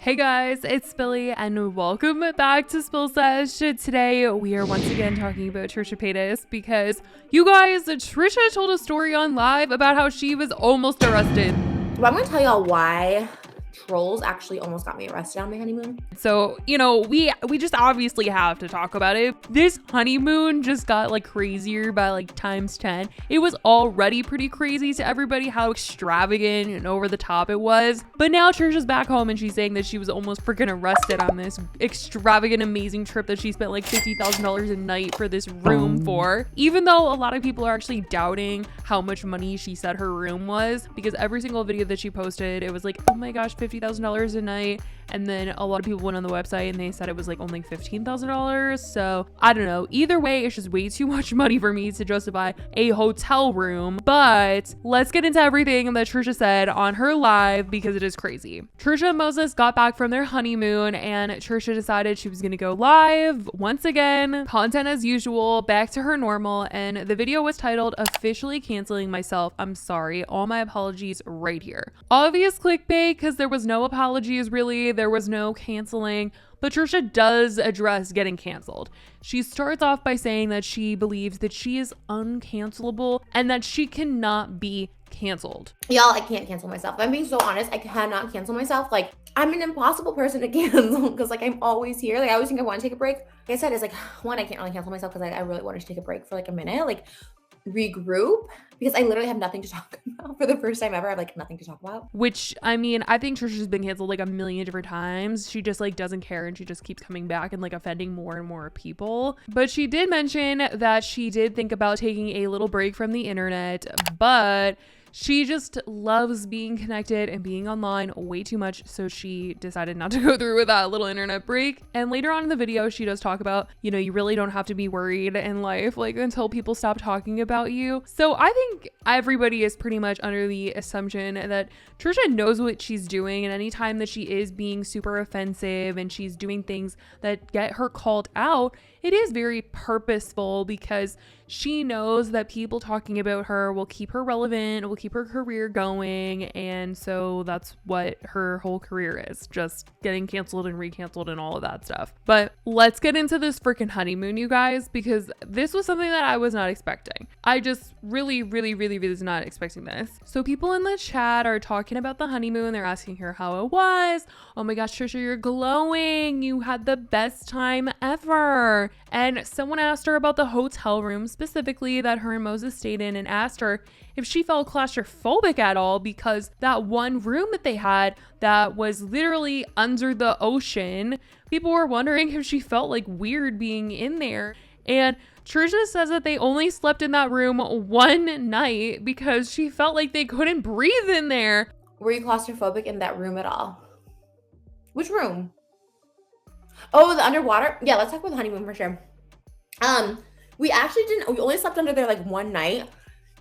Hey guys, it's Billy and welcome back to Sesh. Today we are once again talking about Trisha Paytas because you guys, Trisha told a story on live about how she was almost arrested. Well, I'm gonna tell y'all why trolls actually almost got me arrested on my honeymoon. So, we just obviously have to talk about it. This honeymoon just got like crazier by like times 10. It was already pretty crazy to everybody how extravagant and over the top it was. But now Trisha's back home and she's saying that she was almost freaking arrested on this extravagant, amazing trip that she spent like $50,000 a night for this room for. Even though a lot of people are actually doubting how much money she said her room was, because every single video that she posted, it was like, oh my gosh, $50,000 a night. And then a lot of people went on the website and they said it was like only $15,000. So I don't know. Either way, it's just way too much money for me to justify a hotel room. But let's get into everything that Trisha said on her live because it is crazy. Trisha and Moses got back from their honeymoon and Trisha decided she was going to go live once again. Content as usual, back to her normal. And the video was titled "Officially Canceling Myself. I'm sorry. All my apologies right here." Obvious clickbait because there was no apologies really. There was no canceling, but Trisha does address getting canceled. She starts off by saying that she believes that she is uncancelable and that she cannot be canceled. Y'all, I can't cancel myself. If I'm being so honest, I cannot cancel myself. Like, I'm an impossible person to cancel because like I'm always here. Like I always think I want to take a break. Like I said, it's like one, I can't really cancel myself because I really wanted to take a break for like a minute, like regroup, because I literally have nothing to talk about. For the first time ever, I have like nothing to talk about. Which, I mean, I think Trisha's been canceled like a million different times. She just like doesn't care and she just keeps coming back and like offending more and more people. But she did mention that she did think about taking a little break from the internet, but she just loves being connected and being online way too much, so she decided not to go through with that little internet break. And later on in the video, she does talk about, you really don't have to be worried in life, like until people stop talking about you. So I think everybody is pretty much under the assumption that Trisha knows what she's doing, and anytime that she is being super offensive and she's doing things that get her called out, it is very purposeful because she knows that people talking about her will keep her relevant, will keep her career going. And so that's what her whole career is, just getting canceled and recanceled and all of that stuff. But let's get into this freaking honeymoon, you guys, because this was something that I was not expecting. I just really was not expecting this. So people in the chat are talking about the honeymoon. They're asking her how it was. Oh my gosh, Trisha, you're glowing. You had the best time ever. And someone asked her about the hotel room specifically that her and Moses stayed in and asked her if she felt claustrophobic at all, because that one room that they had that was literally under the ocean, people were wondering if she felt like weird being in there. And Trisha says that they only slept in that room one night because she felt like they couldn't breathe in there. Were you claustrophobic in that room at all? Which room? Oh, the underwater? Yeah, let's talk about the honeymoon for sure. We only slept under there like one night.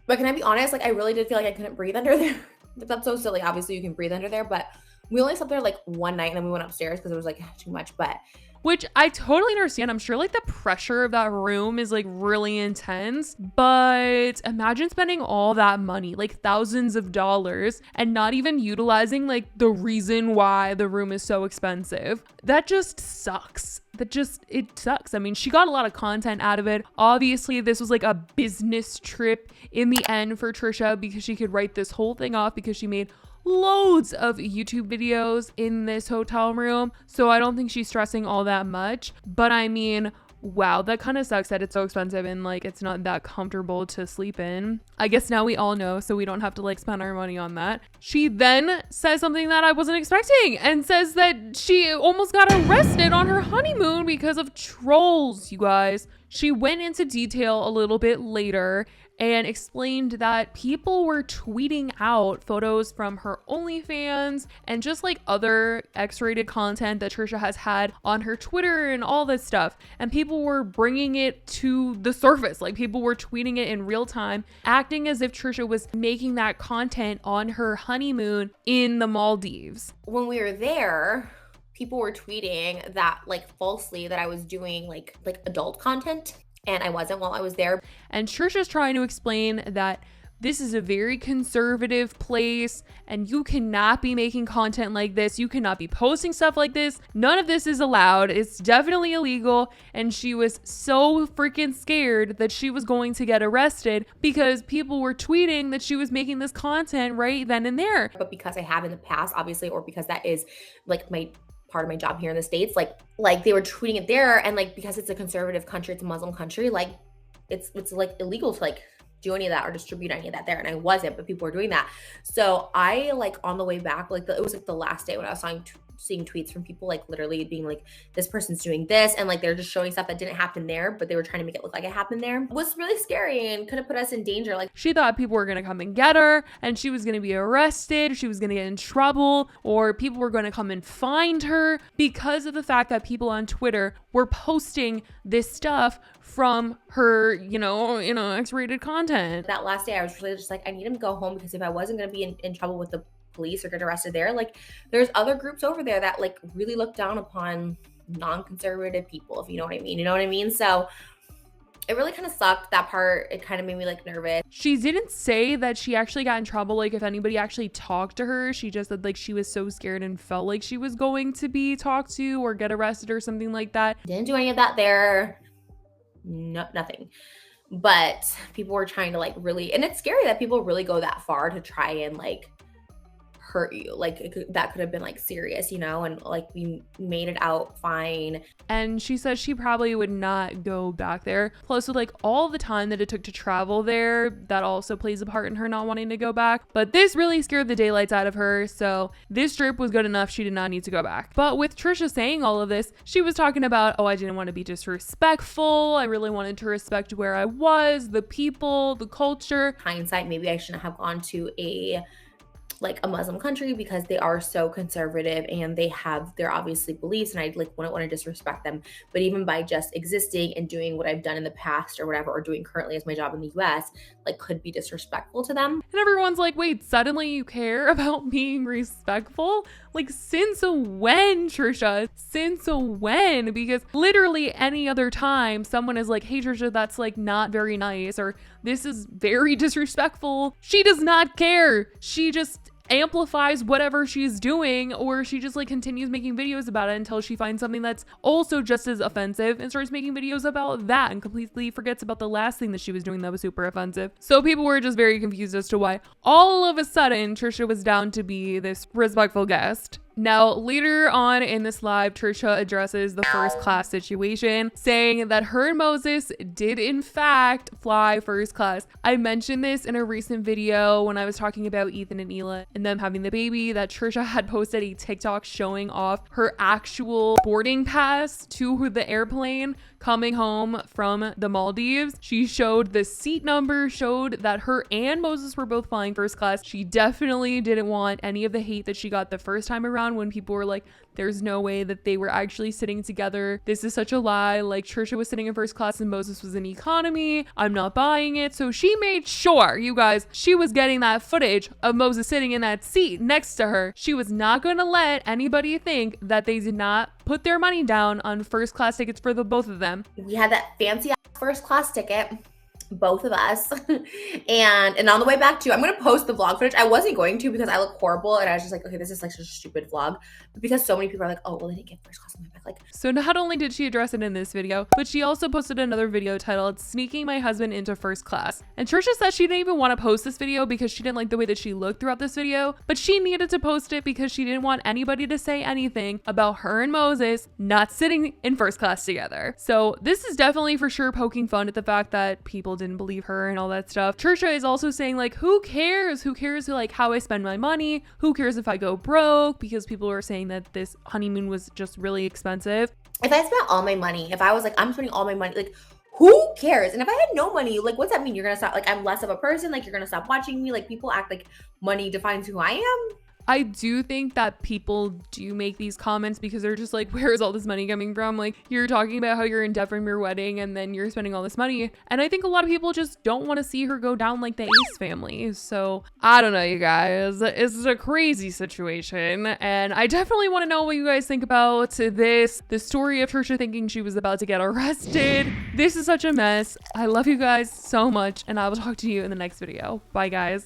But can I be honest? Like I really did feel like I couldn't breathe under there. Like, that's so silly. Obviously you can breathe under there, but we only slept there like one night and then we went upstairs because it was like too much. But which I totally understand. I'm sure like the pressure of that room is like really intense, but imagine spending all that money, like thousands of dollars, and not even utilizing like the reason why the room is so expensive. That just sucks. It sucks. I mean, she got a lot of content out of it. Obviously, this was like a business trip in the end for Trisha because she could write this whole thing off because she made loads of YouTube videos in this hotel room. So I don't think she's stressing all that much. But I mean, wow, that kind of sucks that it's so expensive and like it's not that comfortable to sleep in. I guess now we all know, so we don't have to like spend our money on that. She then says something that I wasn't expecting and says that she almost got arrested on her honeymoon because of trolls, you guys. She went into detail a little bit later and explained that people were tweeting out photos from her OnlyFans and just like other X-rated content that Trisha has had on her Twitter and all this stuff. And people were bringing it to the surface. Like people were tweeting it in real time, acting as if Trisha was making that content on her honeymoon in the Maldives. When we were there, people were tweeting that like falsely that I was doing like adult content. And I wasn't while I was there. And Trisha's trying to explain that This is a very conservative place and you cannot be making content like this. You cannot be posting stuff like this. None of this is allowed. It's definitely illegal. And she was so freaking scared that she was going to get arrested because people were tweeting that she was making this content right then and there. But because I have in the past, obviously, or because that is like my part of my job here in the States, like they were tweeting it there, and like because it's a conservative country, it's a Muslim country, like it's like illegal to like do any of that or distribute any of that there. And I wasn't, but people were doing that. So I like on the way back, like it was like the last day when I was seeing tweets from people like literally being like, this person's doing this, and like they're just showing stuff that didn't happen there, but they were trying to make it look like it happened there. It was really scary and could have put us in danger. Like she thought people were going to come and get her and she was going to be arrested, she was going to get in trouble, or people were going to come and find her because of the fact that people on Twitter were posting this stuff from her, X-rated content. That last day I was really just like, I need him to go home, because if I wasn't going to be in trouble with the police or get arrested there, like there's other groups over there that like really look down upon non-conservative people, if you know what I mean. So it really kind of sucked, that part. It kind of made me like nervous. She didn't say that she actually got in trouble, like if anybody actually talked to her. She just said like she was so scared and felt like she was going to be talked to or get arrested or something like that. Didn't do any of that there. No, nothing. But people were trying to like really, and it's scary that people really go that far to try and like hurt you. Like that could have been like serious, and like we made it out fine. And she says she probably would not go back there. Plus with like all the time that it took to travel there, that also plays a part in her not wanting to go back. But this really scared the daylights out of her. So this trip was good enough. She did not need to go back. But with Trisha saying all of this, she was talking about, oh, I didn't want to be disrespectful. I really wanted to respect where I was, the people, the culture. Hindsight, maybe I shouldn't have gone to a Muslim country, because they are so conservative and they have their obviously beliefs, and I like wouldn't want to disrespect them. But even by just existing and doing what I've done in the past or whatever, or doing currently as my job in the US, like could be disrespectful to them. And everyone's like, wait, suddenly you care about being respectful? Like since when, Trisha? Since when? Because literally any other time someone is like, hey Trisha, that's like not very nice, or this is very disrespectful, she does not care. She just amplifies whatever she's doing, or she just like continues making videos about it until she finds something that's also just as offensive and starts making videos about that and completely forgets about the last thing that she was doing that was super offensive. So people were just very confused as to why all of a sudden Trisha was down to be this respectful guest. Now, later on in this live, Trisha addresses the first class situation, saying that her and Moses did in fact fly first class. I mentioned this in a recent video when I was talking about Ethan and Ela and them having the baby, that Trisha had posted a TikTok showing off her actual boarding pass to the airplane coming home from the Maldives. She showed the seat number, showed that her and Moses were both flying first class. She definitely didn't want any of the hate that she got the first time around when people were like, there's no way that they were actually sitting together. This is such a lie. Like Trisha was sitting in first class and Moses was in economy. I'm not buying it. So she made sure, you guys, she was getting that footage of Moses sitting in that seat next to her. She was not going to let anybody think that they did not put their money down on first class tickets for the both of them. We had that fancy first class ticket, both of us. and on the way back too, I'm going to post the vlog footage. I wasn't going to because I look horrible, and I was just like, okay, this is like such a stupid vlog. But because so many people are like, oh, well, they didn't get first class on my back. Like, so not only did she address it in this video, but she also posted another video titled Sneaking My Husband into First Class. And Trisha said she didn't even want to post this video because she didn't like the way that she looked throughout this video, but she needed to post it because she didn't want anybody to say anything about her and Moses not sitting in first class together. So this is definitely for sure poking fun at the fact that people didn't believe her and all that stuff. Trisha is also saying like, who cares? Who cares like how I spend my money? Who cares if I go broke? Because people were saying that this honeymoon was just really expensive. If I spent all my money, if I was like, I'm spending all my money, like, who cares? And if I had no money, like, what's that mean? You're gonna stop, like, I'm less of a person, like, you're gonna stop watching me, like, people act like money defines who I am. I do think that people do make these comments because they're just like, where is all this money coming from? Like, you're talking about how you're in debt from your wedding and then you're spending all this money. And I think a lot of people just don't want to see her go down like the Ace family. So I don't know, you guys. It's a crazy situation. And I definitely want to know what you guys think about this. The story of Trisha thinking she was about to get arrested. This is such a mess. I love you guys so much. And I will talk to you in the next video. Bye, guys.